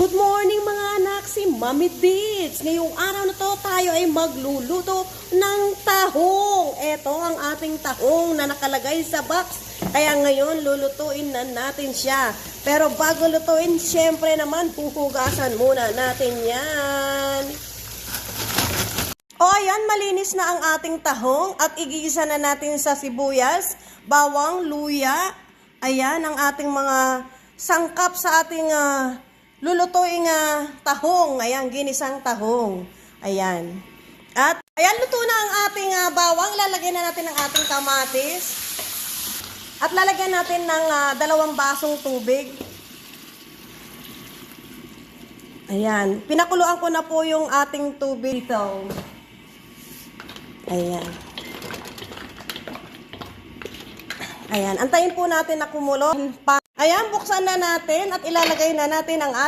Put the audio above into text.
Good morning mga anak, si Mommy Beats. Ngayong araw na to, tayo ay magluluto ng tahong. Ito ang ating tahong na nakalagay sa box. Kaya ngayon, lulutuin na natin siya. Pero bago lutuin, syempre naman, huhugasan muna natin yan. O ayan, malinis na ang ating tahong at igigisa na natin sa sibuyas, bawang, luya. Ayan ang ating mga sangkap sa ating lulutuing tahong. Ayan, ginisang tahong. Ayan. At ayan, luto na ang ating bawang. Lalagyan na natin ang ating kamatis. At lalagyan natin ng 2 basong tubig. Ayan. Pinakuluan ko na po yung ating tubig dito. Ayan. Ayan. Antayin po natin na kumulo. Ayan, buksan na natin at ilalagay na natin ang